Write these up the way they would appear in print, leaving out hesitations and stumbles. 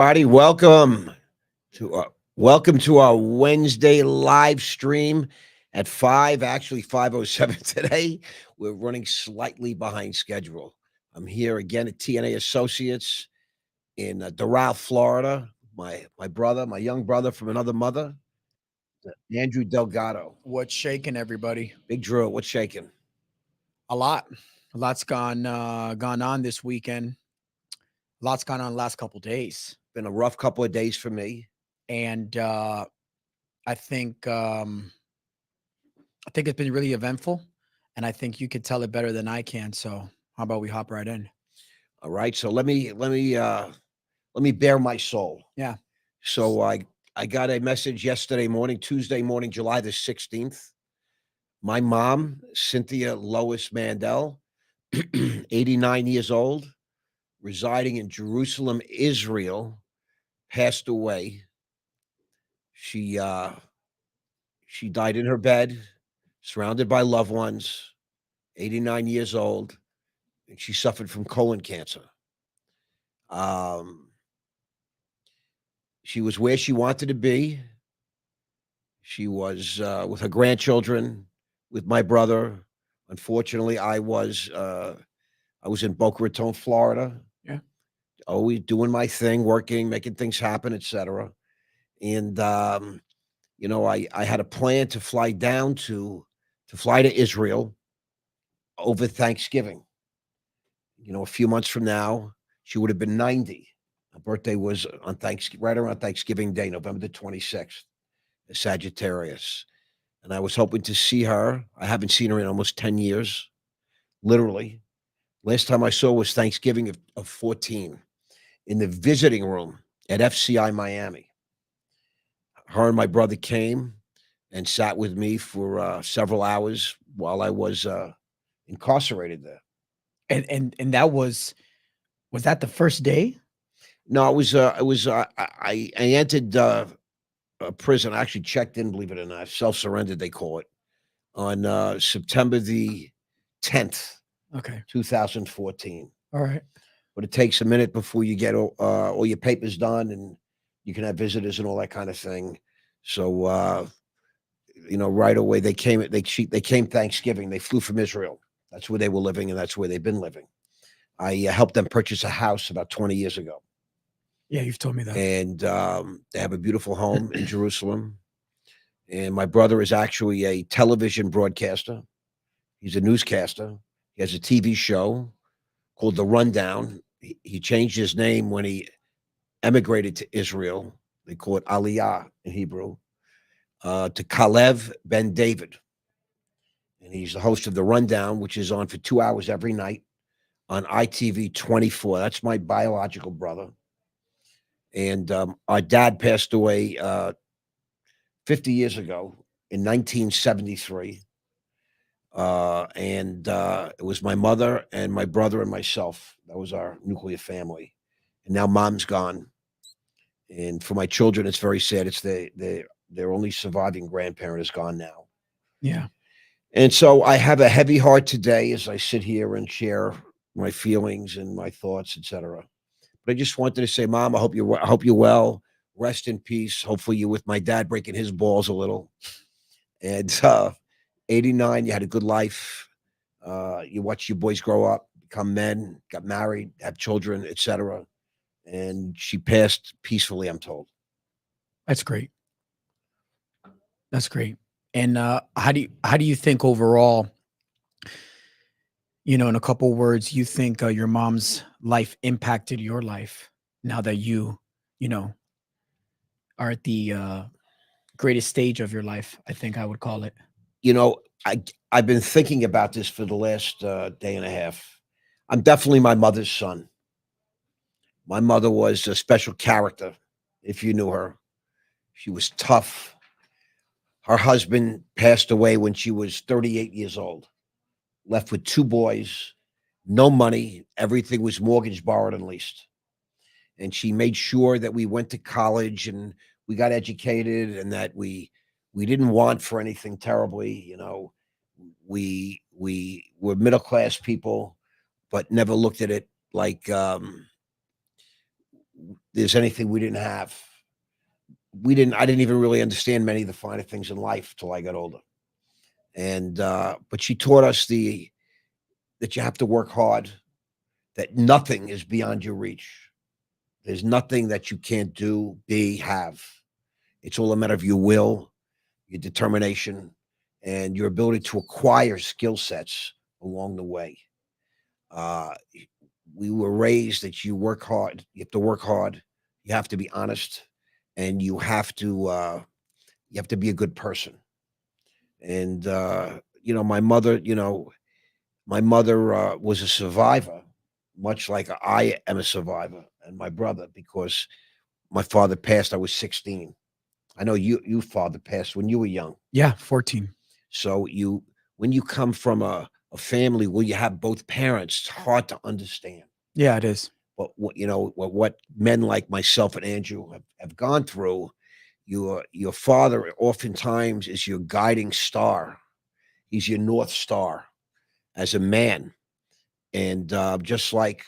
Everybody, welcome to our Wednesday live stream at 5, actually 5:07 today. We're running slightly behind schedule. I'm here again at TNA Associates in Doral, Florida. My brother, my young brother from another mother, Andrew Delgado. What's shaking, everybody? Big Drew, what's shaking? A lot. A lot's gone on this weekend. A lot's gone on the last couple days. Been a rough couple of days for me. And I think it's been really eventful. And I think you could tell it better than I can. So how about we hop right in? All right. So let me bare my soul. Yeah. So I got a message yesterday morning, Tuesday morning, July the 16th. My mom, Cynthia Lois Mandell, 89 years old, residing in Jerusalem, Israel, passed away. She died in her bed, surrounded by loved ones, 89 years old, and she suffered from colon cancer. Um, she was where she wanted to be. She was with her grandchildren, with my brother. Unfortunately, I was in Boca Raton, Florida, Yeah. always doing my thing, working, making things happen, etc. And I had a plan to fly to Israel over Thanksgiving. A few months from now, she would have been 90. Her birthday was on Thanksgiving, right around Thanksgiving Day, November the 26th, Sagittarius. And I was hoping to see her. I haven't seen her in almost 10 years, literally. Last time I saw was Thanksgiving of 14 in the visiting room at FCI Miami. Her and my brother came and sat with me for several hours while I was incarcerated there. And that was that the first day? No, I entered a prison. I actually checked in, believe it or not, self-surrendered, they call it, on September the 10th, Okay. 2014. All right. But it takes a minute before you get all your papers done and you can have visitors and all that kind of thing. So, right away they came Thanksgiving. They flew from Israel. That's where they were living, and that's where they've been living. I helped them purchase a house about 20 years ago, Yeah, you've told me that. and they have a beautiful home in Jerusalem. And my brother is actually a television broadcaster. He's a newscaster. He has a TV show called The Rundown. He changed his name when he emigrated to Israel. They call it Aliyah in Hebrew, to Kalev Ben David. And he's the host of The Rundown, which is on for 2 hours every night on ITV 24. That's my biological brother. And our dad passed away 50 years ago in 1973. And it was my mother and my brother and myself. That was our nuclear family. And now mom's gone. And for my children, it's very sad. It's their only surviving grandparent is gone now. Yeah. And so I have a heavy heart today as I sit here and share my feelings and my thoughts, etc. But I just wanted to say, Mom, I hope you're well. Rest in peace. Hopefully, you're with my dad breaking his balls a little. And 89, you had a good life. You watched your boys grow up, become men, got married, have children, etc. And she passed peacefully, I'm told. That's great. That's great. And how do you think overall, in a couple words, you think your mom's life impacted your life now that you know, are at the greatest stage of your life, I think I would call it. You know, I I've been thinking about this for the last day and a half. I'm definitely my mother's son. My mother was a special character. If you knew her, she was tough. Her husband passed away when she was 38 years old. Left with two boys, no money. Everything was mortgaged, borrowed, and leased. And she made sure that we went to college and we got educated and that we didn't want for anything terribly. We were middle class people, but never looked at it like there's anything we didn't have. I didn't even really understand many of the finer things in life till I got older. And but she taught us the that you have to work hard, that nothing is beyond your reach. There's nothing that you can't do, be, have. It's all a matter of your will, your determination, and your ability to acquire skill sets along the way. Uh, we were raised that you work hard. You have to work hard. You have to be honest, and you have to be a good person. And my mother, was a survivor, much like I am a survivor, and my brother, because my father passed. I was 16. I know you father passed when you were young. Yeah, 14. So when you come from a family where you have both parents, it's hard to understand. Yeah, it is. But what men like myself and Andrew have gone through. Your father oftentimes is your guiding star. He's your north star as a man, and just like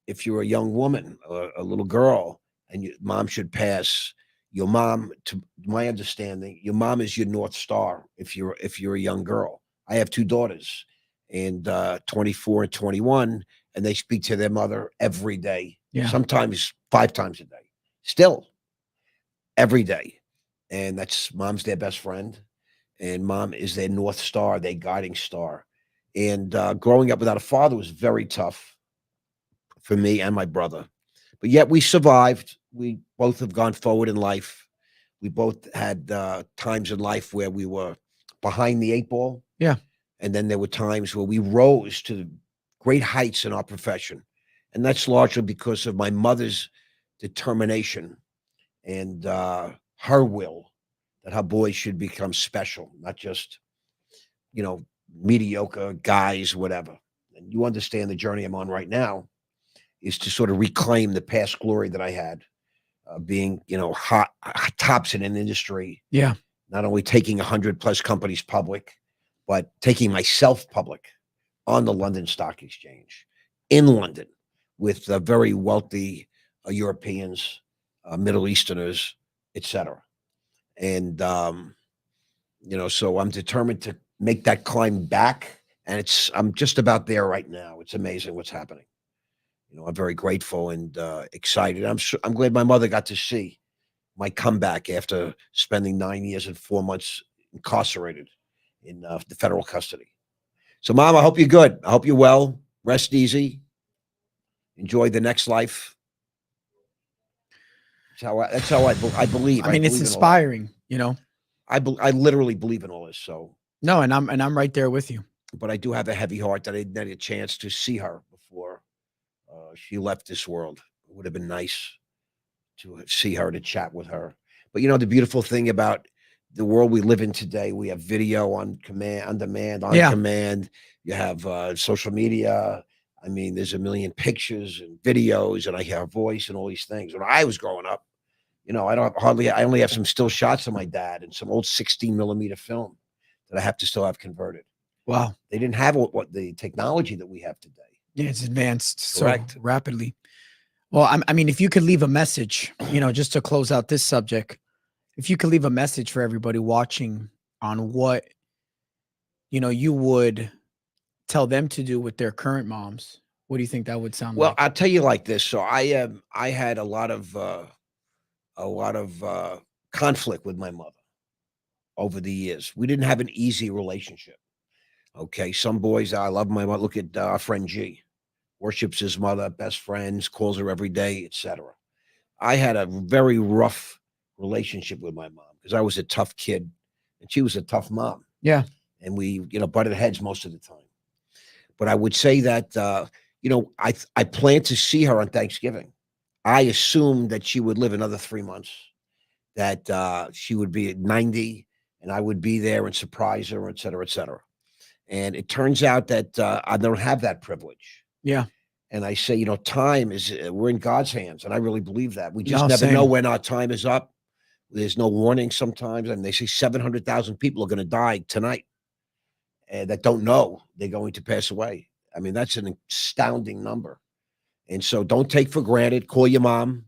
if you're a young woman or a little girl and your mom should pass, your mom, to my understanding, your mom is your north star if you're a young girl. I have two daughters, and 24 and 21, and they speak to their mother every day, Yeah. sometimes 5 times a day, still every day. And that's mom's their best friend, and mom is their north star, their guiding star. And growing up without a father was very tough for me and my brother. But yet we survived. We both have gone forward in life. We both had times in life where we were behind the eight ball. Yeah. And then there were times where we rose to great heights in our profession. And that's largely because of my mother's determination and her will that her boys should become special, not just, you know, mediocre guys, whatever. And you understand the journey I'm on right now is to sort of reclaim the past glory that I had, being, tops in an industry, Yeah. not only taking 100 plus companies public, but taking myself public on the London Stock Exchange in London with very wealthy Europeans, Middle Easterners, etc. And, so I'm determined to make that climb back. And I'm just about there right now. It's amazing what's happening. I'm very grateful and excited. I'm glad my mother got to see my comeback after spending 9 years and 4 months incarcerated in the federal custody. So, Mom, I hope you're good. I hope you're well. Rest easy. Enjoy the next life. I believe. I I mean, it's believe in all that. inspiring, I literally believe in all this. So, No, and I'm right there with you. but I do have a heavy heart that I didn't get a chance to see her before she left this world. It would have been nice to see her, to chat with her. But the beautiful thing about the world we live in today, we have video on command, on demand, on Yeah. command. You have social media. I mean, there's a million pictures and videos, and I hear her voice and all these things. When I was growing up, I only have some still shots of my dad and some old 16 millimeter film that I have to still have converted. Wow. They didn't have what the technology that we have today. Yeah, it's advanced Correct. so rapidly. Well, I mean, if you could leave a message, just to close out this subject, if you could leave a message for everybody watching on what, you would tell them to do with their current moms, what do you think that would sound Well, like? I'll tell you like this. So I had a lot of conflict with my mother over the years. We didn't have an easy relationship. Okay, some boys, I love my mother. Look at our friend G, worships his mother, best friends, calls her every day, etc. I had a very rough relationship with my mom because I was a tough kid and she was a tough mom, Yeah. and we butted heads most of the time. But I would say that I planned to see her on Thanksgiving. I assumed that she would live another 3 months, that she would be at 90 and I would be there and surprise her, et cetera, et cetera. And it turns out that I don't have that privilege. Yeah. And I say, time is, we're in God's hands. And I really believe that. We just No, never know same. when our time is up. There's no warning sometimes. And they say 700,000 people are going to die tonight that don't know they're going to pass away. I mean, that's an astounding number. And so don't take for granted. Call your mom.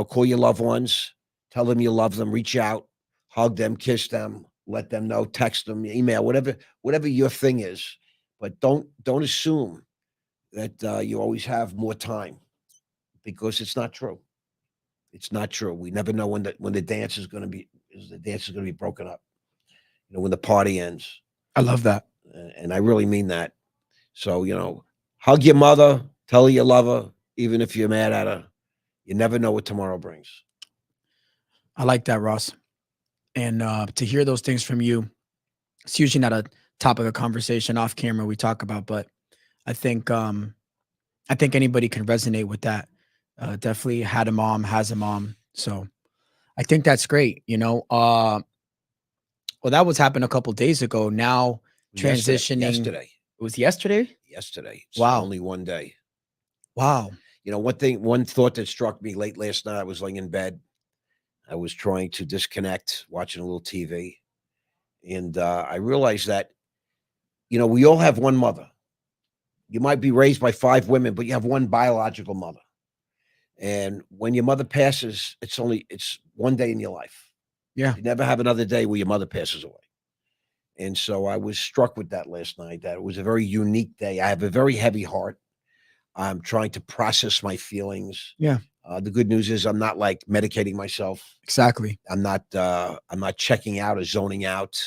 Call your loved ones, tell them you love them, reach out, hug them, kiss them, let them know, text them, email, whatever your thing is. But don't assume that you always have more time, because it's not true. It's not true. We never know when the dance is going to be broken up. When the party ends, I love that. and I really mean that. So hug your mother, tell her you love her, even if you're mad at her. You never know what tomorrow brings. I like that, Ross. And to hear those things from you, it's usually not a topic of conversation off camera we talk about, but I think anybody can resonate with that. Definitely had a mom, has a mom. So I think that's great. Well, that was happened a couple days ago. Now transitioning. Yesterday. It was yesterday? Yesterday. It's Wow. only one day. Wow. One thought that struck me late last night, I was laying in bed. I was trying to disconnect, watching a little TV. And I realized that, we all have one mother. You might be raised by 5 women, but you have one biological mother. And when your mother passes, it's one day in your life. Yeah. You never have another day where your mother passes away. And so I was struck with that last night, that it was a very unique day. I have a very heavy heart. I'm trying to process my feelings. Yeah. The good news is I'm not like medicating myself. Exactly. I'm not checking out or zoning out.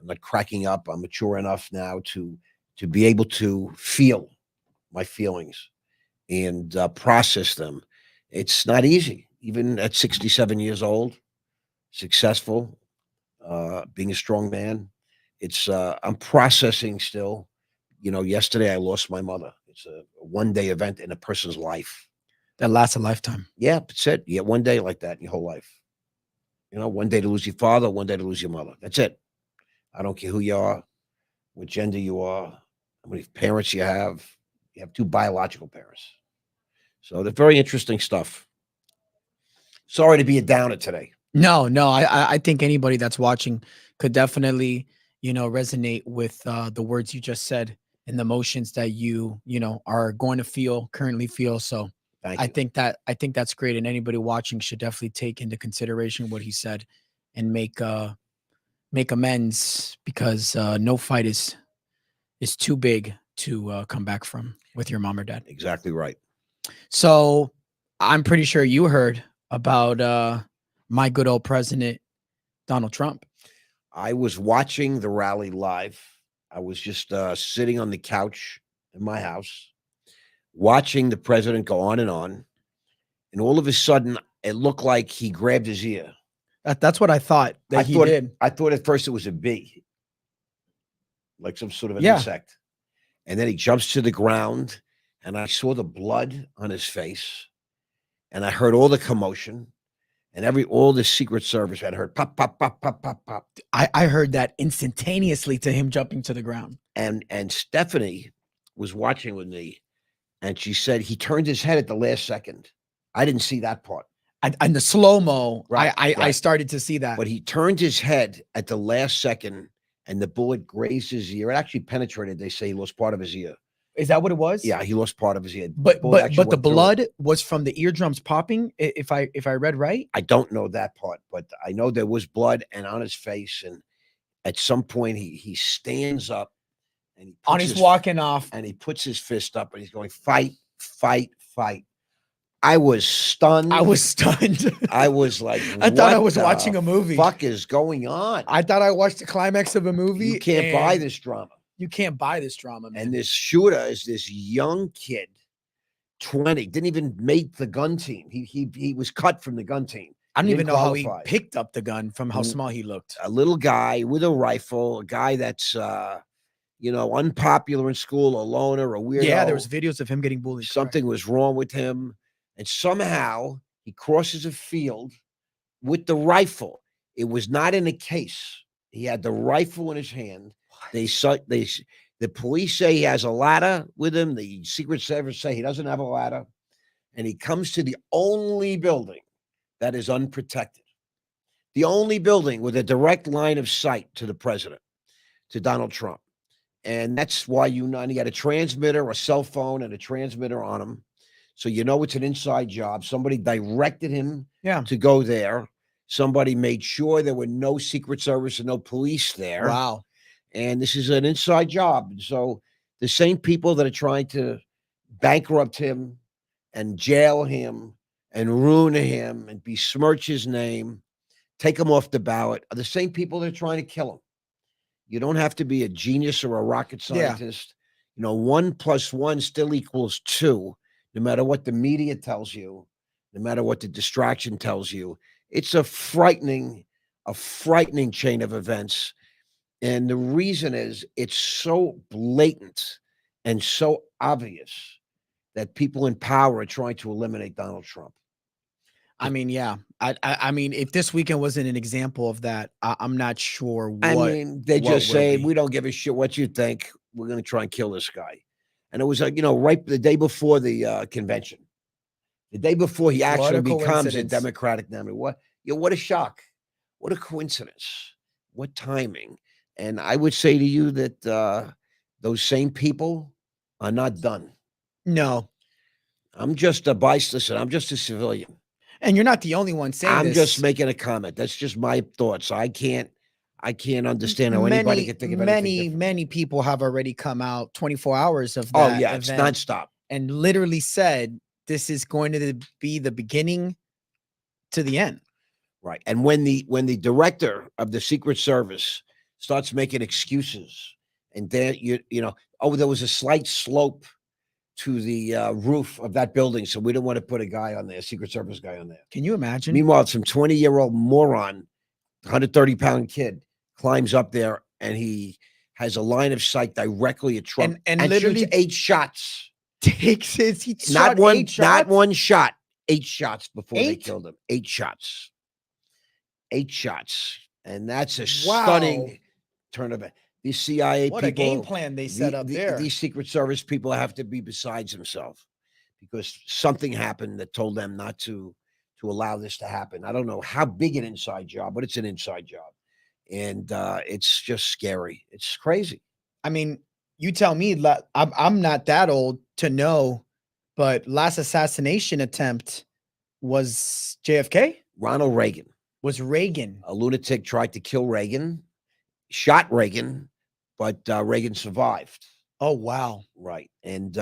I'm not cracking up. I'm mature enough now to be able to feel my feelings and process them. It's not easy, even at 67 years old, successful, being a strong man. I'm processing still. Yesterday I lost my mother. It's a one-day event in a person's life. That lasts a lifetime. Yeah, that's it. You get one day like that in your whole life. One day to lose your father, one day to lose your mother. That's it. I don't care who you are, what gender you are, how many parents you have. You have 2 biological parents. So they're very interesting stuff. Sorry to be a downer today. No, I think anybody that's watching could definitely, resonate with the words you just said and the emotions that you are going to currently feel. So Thank you. I think that's great, and anybody watching should definitely take into consideration what he said and make amends, because no fight is too big to come back from with your mom or dad. Exactly right. So I'm pretty sure you heard about my good old president, Donald Trump. I was watching the rally live. I was just sitting on the couch in my house, watching the president go on. And all of a sudden, it looked like he grabbed his ear. That's what I thought that he did. I thought at first it was a bee, like some sort of an Yeah. insect. And then he jumps to the ground, and I saw the blood on his face, and I heard all the commotion, and all the Secret Service had heard pop, pop, pop, pop, pop, pop. I heard that instantaneously to him jumping to the ground. And Stephanie was watching with me, and she said he turned his head at the last second. I didn't see that part. And the slow-mo, Right, I right. started to see that. But he turned his head at the last second, and the bullet grazed his ear. It actually penetrated. They say he lost part of his ear. Is that what it was? Yeah, he lost part of his ear. But bullet actually the went through it. blood was from the eardrums popping, if I read right? I don't know that part, but I know there was blood and on his face. And at some point, he stands up, and he On his walking off. and he puts his fist up, and he's going, fight, fight, fight. I was stunned. I was stunned. I was like, I thought I "What was the watching a movie. fuck is going on? I thought I watched the climax of a movie. You can't buy and this drama." You can't buy this drama, man. And this shooter is this young kid, 20, didn't even make the gun team. He was cut from the gun team. I don't He even didn't know how he qualify. picked up the gun from how Mm. small he looked. A little guy with a rifle, a guy that's unpopular in school, a loner, a weirdo. Yeah, there was videos of him getting bullied. Something was wrong with him, and somehow he crosses a field with the rifle. It was not in a case. He had the rifle in his hand. The police say he has a ladder with him. The Secret Service say he doesn't have a ladder, and he comes to the only building that is unprotected, the only building with a direct line of sight to the president, to Donald Trump. And that's why he had a transmitter, a cell phone, and a transmitter on him. So you know it's an inside job. Somebody directed him Yeah. to go there. Somebody made sure there were no Secret Service and no police there. Wow. And this is an inside job. So the same people that are trying to bankrupt him and jail him and ruin him and besmirch his name, take him off the ballot, are the same people that are trying to kill him. You don't have to be a genius or a rocket Yeah. scientist. You know, 1 + 1 still equals 2, no matter what the media tells you, no matter what the distraction tells you. It's a frightening chain of events. And the reason is it's so blatant and so obvious that people in power are trying to eliminate Donald Trump. I mean, yeah. I mean, if this weekend wasn't an example of that, I'm not sure I what mean, they what just will say, be. we don't give a shit what you think. We're going to try and kill this guy. And it was like, right the day before the convention, the day before he What actually a becomes a coincidence. Democratic nominee. What a shock. What a coincidence. What timing. And I would say to you that those same people are not done. No. I'm just a bystander. I'm just a civilian. And you're not the only one saying I'm just this. making a comment. That's just my thoughts. I can't understand how anybody could think of anything different. Many people have already come out 24 hours of Oh that yeah, it's event nonstop. and literally said this is going to be the beginning to the end. Right. And when the director of the Secret Service starts making excuses, and then oh, there was a slight slope to the roof of that building, so we don't want to put a guy on there, Secret Service guy on there. Can you imagine? Meanwhile, some 20-year-old moron, 130-pound kid, climbs up there and he has a line of sight directly at Trump And shoots literally 8 shots. takes his he Not shot one, 8 shots? not one shot. 8 shots before they 8? killed him. 8 shots. 8 shots. And that's a Wow. stunning turn of it. These CIA What a game people, plan they set up there. these Secret Service people have to be besides themselves because something happened that told them not to allow this to happen. I don't know how big an inside job, but it's an inside job. And it's just scary. It's crazy. I mean, you tell me. I'm not that old to know, but last assassination attempt was JFK? Ronald Reagan. Was Reagan. A lunatic tried to kill Reagan, shot Reagan, but Reagan survived. Oh, wow. Right. And,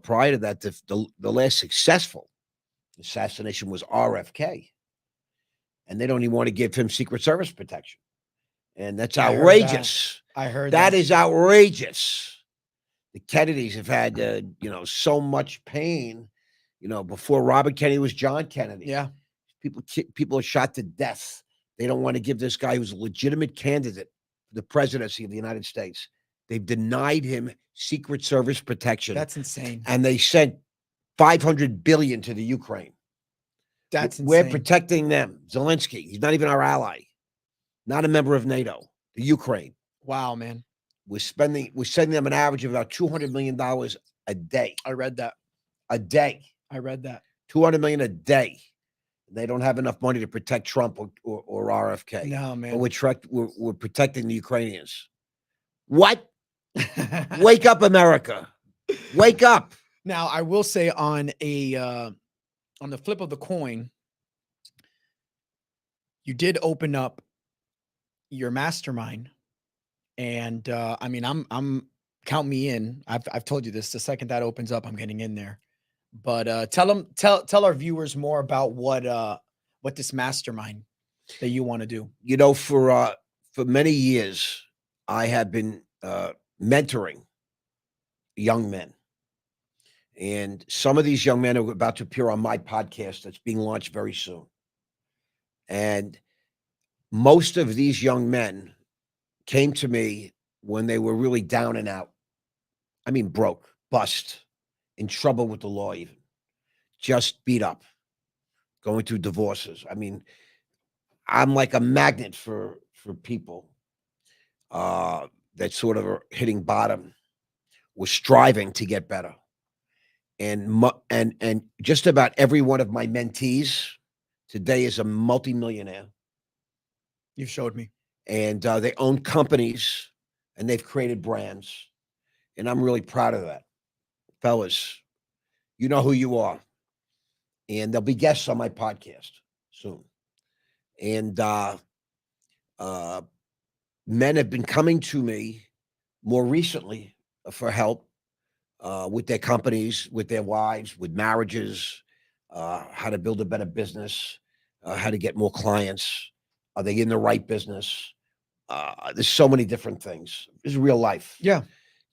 prior to that, the last successful assassination was RFK. And they don't even want to give him Secret Service protection. And that's outrageous. I heard that. That is outrageous. The Kennedys have had, so much pain, before Robert Kennedy was John Kennedy. Yeah. People are shot to death. They don't want to give this guy who's a legitimate candidate for the presidency of the United States. They've denied him Secret Service protection. That's insane. And they sent $500 billion to the Ukraine. That's insane. We're protecting them. Zelensky, he's not even our ally. Not a member of NATO. The Ukraine. Wow, man. We're sending them an average of about $200 million a day. I read that. A day. I read that. $200 million a day. They don't have enough money to protect Trump or RFK. No, man. But we're protecting the Ukrainians. What? Wake up, America. Wake up. Now, I will say on the flip of the coin, you did open up your mastermind. And I mean, I'm count me in. I've told you this. The second that opens up, I'm getting in there. But tell our viewers more about what this mastermind that you want to do. For many years, I have been mentoring young men, and some of these young men are about to appear on my podcast that's being launched very soon. And most of these young men came to me when they were really down and out. I mean, broke, bust, in trouble with the law, even just beat up, going through divorces. I mean, I'm like a magnet for people that sort of are hitting bottom, was striving to get better. And just about every one of my mentees today is a multimillionaire. You've showed me. And they own companies and they've created brands. And I'm really proud of that. Fellas, you know who you are. and there'll be guests on my podcast soon. And uh, men have been coming to me more recently for help with their companies, with their wives, with marriages, how to build a better business, how to get more clients. Are they in the right business? There's so many different things. This is real life. Yeah.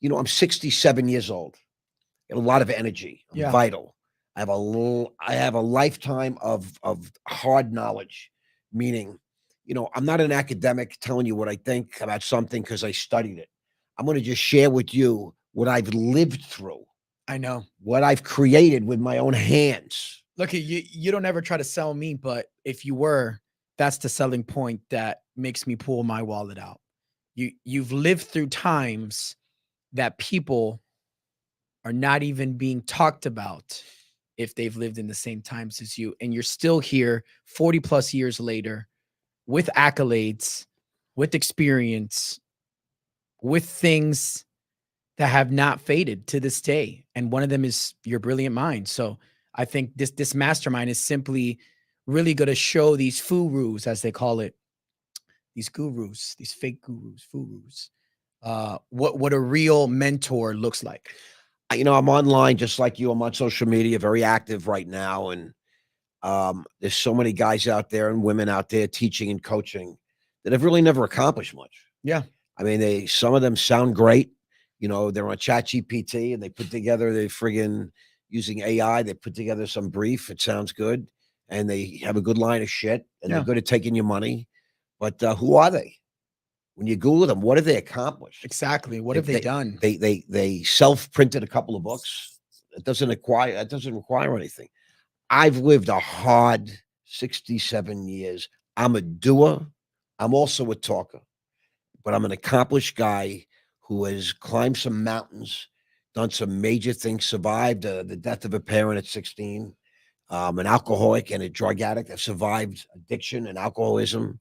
I'm 67 years old. Got a lot of energy. I'm Yeah. vital. I have a lifetime of hard knowledge, meaning, I'm not an academic telling you what I think about something because I studied it. I'm going to just share with you what I've lived through, I know. what I've created with my own hands. Look, you don't ever try to sell me, but if you were, that's the selling point that makes me pull my wallet out. You've lived through times that people are not even being talked about if they've lived in the same times as you, and you're still here 40 plus years later with accolades, with experience, with things that have not faded to this day. And one of them is your brilliant mind. So I think this mastermind is simply really going to show these gurus, as they call it, these gurus, these fake gurus, what a real mentor looks like. I'm online just like you. I'm on social media, very active right now, and there's so many guys out there and women out there teaching and coaching that have really never accomplished much. Yeah. I mean, some of them sound great. They're on ChatGPT and they put together they friggin' using AI. They put together some brief. It sounds good, and they have a good line of shit, and they're Yeah. good at taking your money. But who are they? When you Google them, what have they accomplished? Exactly. What have they done? They self printed a couple of books. It doesn't require anything. I've lived a hard 67 years. I'm a doer. I'm also a talker, but I'm an accomplished guy who has climbed some mountains, done some major things, survived the death of a parent at 16, an alcoholic and a drug addict. I've survived addiction and alcoholism,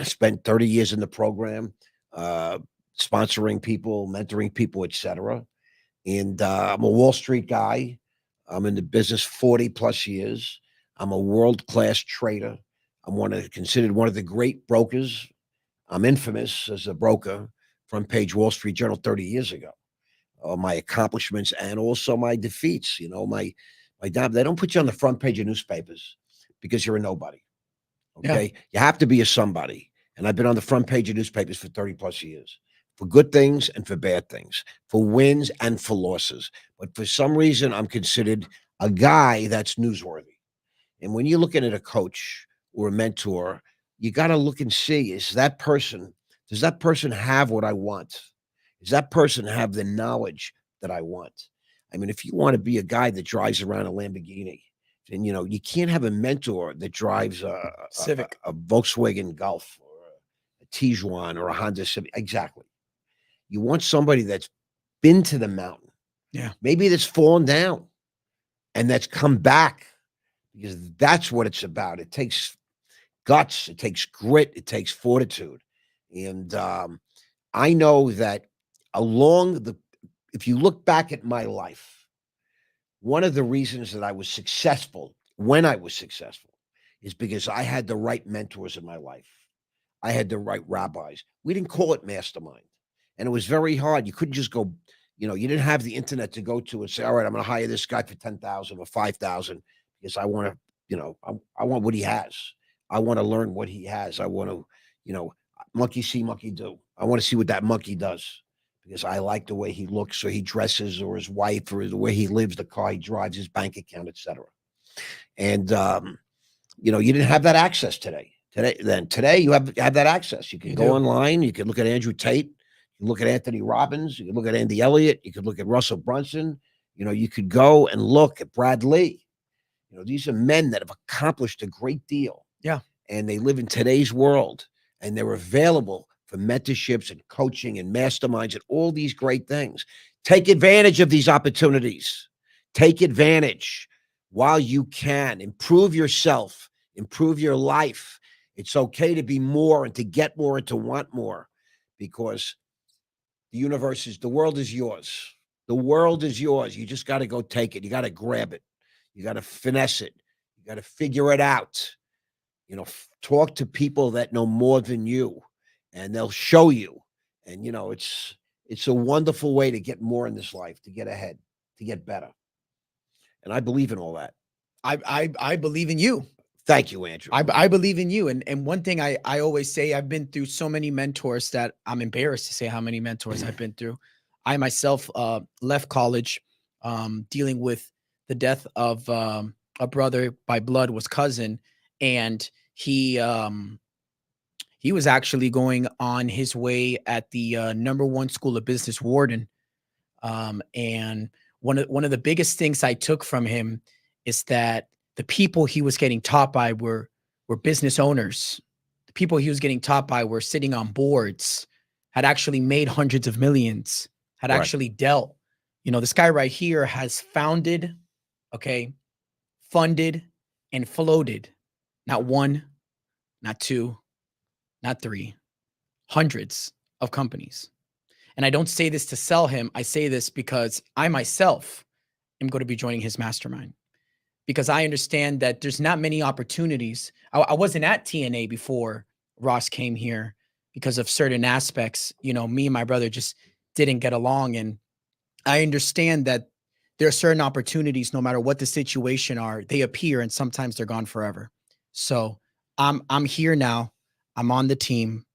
spent 30 years in the program, uh, sponsoring people, mentoring people, etc. And I'm a Wall Street guy. I'm in the business 40 plus years. I'm a world class trader. Considered one of the great brokers. I'm infamous as a broker, front page Wall Street Journal 30 years ago. My accomplishments and also my defeats. My dad. They don't put you on the front page of newspapers because you're a nobody. Yeah. Okay, you have to be a somebody. And I've been on the front page of newspapers for 30 plus years, for good things and for bad things, for wins and for losses. But for some reason, I'm considered a guy that's newsworthy. And when you're looking at a coach or a mentor, you got to look and see, does that person have what I want? Does that person have the knowledge that I want? I mean, if you want to be a guy that drives around a Lamborghini, then you can't have a mentor that drives Civic. a Volkswagen Golf or a Tiguan or a Honda Civic. Exactly. You want somebody that's been to the mountain, Yeah. maybe that's fallen down and that's come back, because that's what it's about. It takes guts, it takes grit, it takes fortitude. And I know that along the, if you look back at my life, one of the reasons that I was successful when I was successful is because I had the right mentors in my life. I had the right rabbis. We didn't call it mastermind. And it was very hard. You couldn't just go, you didn't have the internet to go to and say, all right, I'm going to hire this guy for 10,000 or 5,000 because I want to, I want what he has. I want to learn what he has. I want to, monkey see, monkey do. I want to see what that monkey does because I like the way he looks or he dresses or his wife or the way he lives, the car he drives, his bank account, etc. And, you didn't have that access today. Today you have that access. You can You go do. online. You can look at Andrew Tate. You can look at Anthony Robbins. You can look at Andy Elliott. You could look at Russell Brunson. You could go and look at Brad Lee. These are men that have accomplished a great deal. Yeah. And they live in today's world, and they're available for mentorships and coaching and masterminds and all these great things. Take advantage of these opportunities. Take advantage while you can. Improve yourself. Improve your life. It's okay to be more and to get more and to want more, because the world is yours. The world is yours. You just got to go take it. You got to grab it. You got to finesse it. You got to figure it out. Talk to people that know more than you, and they'll show you. And it's a wonderful way to get more in this life, to get ahead, to get better. And I believe in all that. I believe in you. Thank you, Andrew. I believe in you. And one thing I always say, I've been through so many mentors that I'm embarrassed to say how many mentors I've been through. I myself left college dealing with the death of a brother by blood, was cousin, and he was actually going on his way at the #1 school of business, Wharton. And one of the biggest things I took from him is that the people he was getting taught by were business owners. The people he was getting taught by were sitting on boards, had actually made hundreds of millions, had Right. actually dealt. This guy right here has founded, okay, funded, and floated not one, not two, not three, hundreds of companies. And I don't say this to sell him. I say this because I myself am going to be joining his mastermind, because I understand that there's not many opportunities. I wasn't at TNA before Ross came here because of certain aspects. Me and my brother just didn't get along. And I understand that there are certain opportunities, no matter what the situation are, they appear and sometimes they're gone forever. So I'm here now. I'm on the team,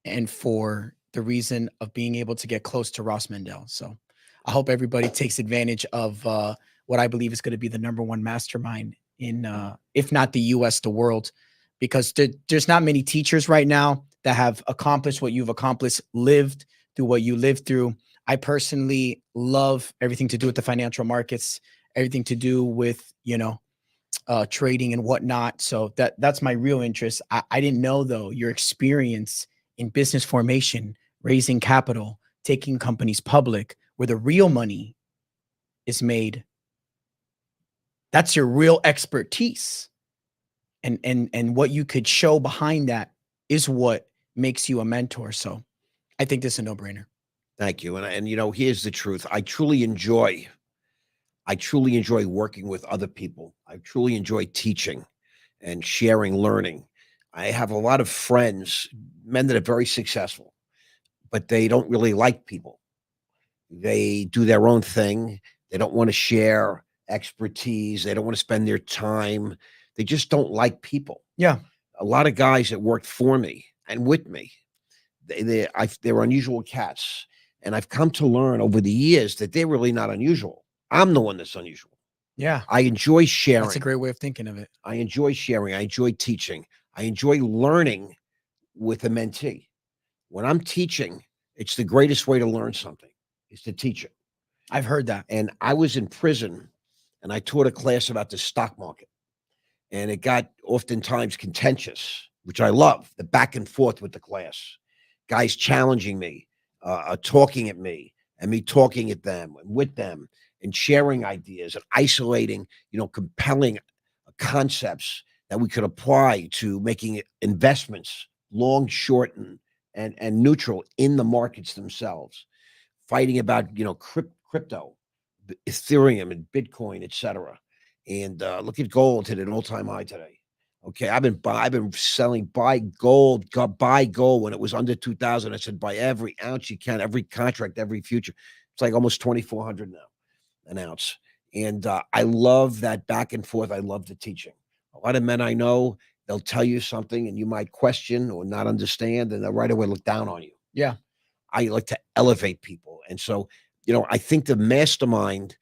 and for the reason of being able to get close to Ross Mandell. So I hope everybody takes advantage of what I believe is going to be the #1 mastermind in, if not the US, the world, because there's not many teachers right now that have accomplished what you've accomplished, lived through what you lived through. I personally love everything to do with the financial markets, everything to do with, trading and whatnot. So that's my real interest. I didn't know, though, your experience in business formation, raising capital, taking companies public, where the real money is made. That's your real expertise. And what you could show behind that is what makes you a mentor. So I think this is a no-brainer. Thank you. And here's the truth. I truly enjoy working with other people. I truly enjoy teaching and sharing, learning. I have a lot of friends, men that are very successful, but they don't really like people. They do their own thing. They don't want to share expertise. They don't want to spend their time. They just don't like people. Yeah. A lot of guys that worked for me and with me, they're unusual cats. And I've come to learn over the years that they're really not unusual. I'm the one that's unusual. Yeah. I enjoy That's a sharing. great way of thinking of it. I enjoy sharing. I enjoy teaching. I enjoy learning with a mentee. When I'm teaching, it's the greatest way to learn something, is to teach it. I've heard that. And I was in prison and I taught a class about the stock market. And it got oftentimes contentious, which I love, the back and forth with the class. Guys challenging me, talking at me, and me talking at them and with them, and sharing ideas and isolating, compelling concepts that we could apply to making investments long, short, and neutral in the markets themselves. Fighting about crypto, Ethereum, and Bitcoin, etc. And look at gold hit an all-time high today. Okay, I've been selling buy gold when it was under 2,000. I said buy every ounce you can, every contract, every future. It's like almost 2,400 now an ounce. And I love that back and forth. I love the teaching. A lot of men I know, they'll tell you something and you might question or not understand, and they'll right away look down on you. Yeah. I like to elevate people. And so, I think the mastermind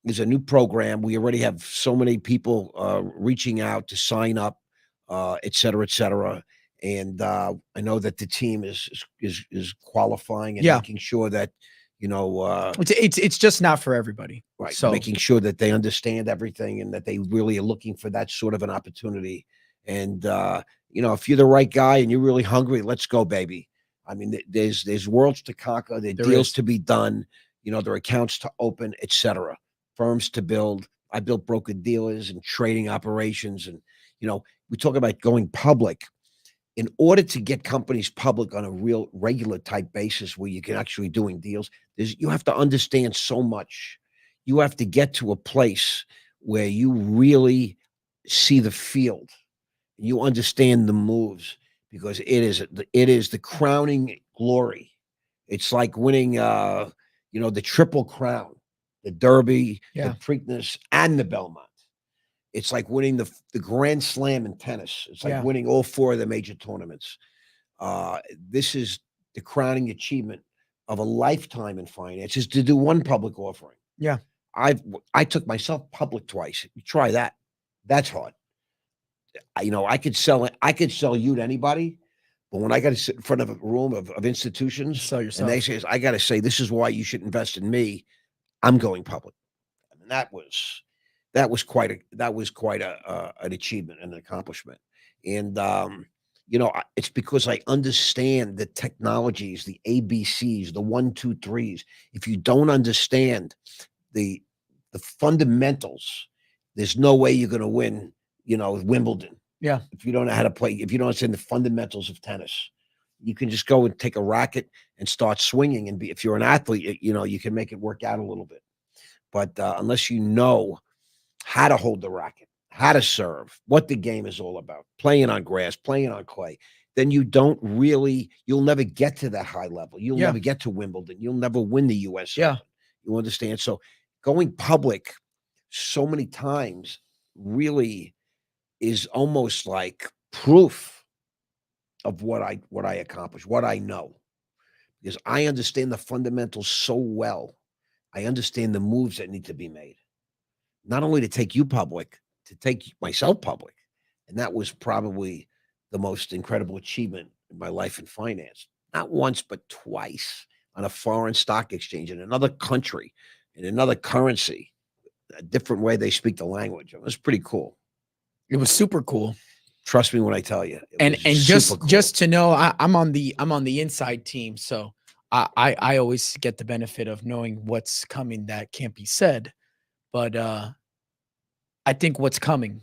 is a new program. We already have so many people reaching out to sign up, et cetera, et cetera. And I know that the team is qualifying and Yeah. making sure that, It's just not for everybody. right, So making sure that they understand everything and that they really are looking for that sort of an opportunity. And if you're the right guy and you're really hungry, let's go, baby. I mean, there's worlds to conquer, there are deals to be done, there are accounts to open, et cetera, firms to build. I built broker dealers and trading operations, and we talk about going public. In order to get companies public on a real regular type basis where you can actually doing deals, you have to understand so much. You have to get to a place where you really see the field, you understand the moves, because it is the crowning glory. It's like winning, the Triple Crown, the Derby, the Yeah. Preakness, and the Belmont. It's like winning the Grand Slam in tennis. It's like Yeah. winning all four of the major tournaments. This is the crowning achievement of a lifetime in finance, is to do one public offering. Yeah. I took myself public twice. You try that. That's hard. I could sell you to anybody, but when I got to sit in front of a room of institutions Sell and they yourself. say, I got to say, this is why you should invest in me, I'm going public. I mean, that was quite an achievement and an accomplishment. And it's because I understand the technologies, the ABCs, the one, two, threes. If you don't understand the the fundamentals, there's no way you're going to win. Wimbledon. Yeah. If you don't know how to play, if you don't understand the fundamentals of tennis, you can just go and take a racket and start swinging. And if you're an athlete, you can make it work out a little bit. But unless you know how to hold the racket, how to serve, what the game is all about, playing on grass, playing on clay, then you'll never get to that high level. You'll Yeah. never get to Wimbledon. You'll never win the US Yeah. Open. You understand? So going public so many times really is almost like proof of what I accomplished, what I know, because I understand the fundamentals so well. I understand the moves that need to be made, not only to take you public, to take myself public. And that was probably the most incredible achievement in my life in finance. Not once, but twice, on a foreign stock exchange in another country, in another currency, a different way they speak the language. It was pretty cool. It was super cool. Trust me when I tell you, it And was just super cool. just to know, I'm on the inside team, so I always get the benefit of knowing what's coming that can't be said. But I think what's coming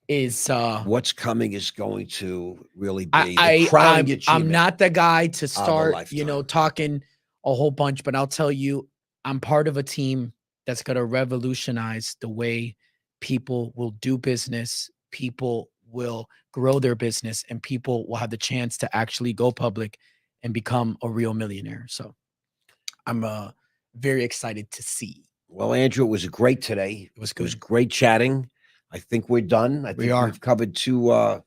is What's coming is going to really I, be the I crowning I'm achievement not the guy to of a start, lifetime. talking a whole bunch, but I'll tell you, I'm part of a team that's gonna revolutionize the way people will do business, people will grow their business, and people will have the chance to actually go public and become a real millionaire. So I'm very excited to see. Well, Andrew, it was great today. It was It was good. great chatting. I think we're done. I We think are. we've covered two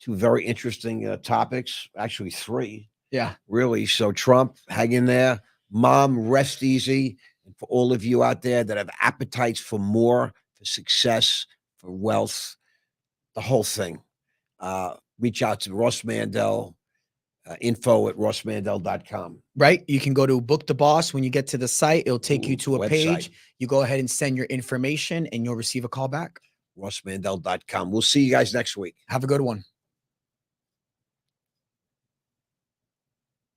very interesting topics, actually three, Yeah. really. So Trump, hang in there. Mom, rest easy. And for all of you out there that have appetites for more, for success, for wealth, the whole thing, reach out to Ross Mandell, info@rossmandell.com. Right? You can go to Book the Boss. When you get to the site, it'll take you Ooh, to a website. page. You go ahead and send your information and you'll receive a call back. rossmandell.com. We'll see you guys next week. Have a good one.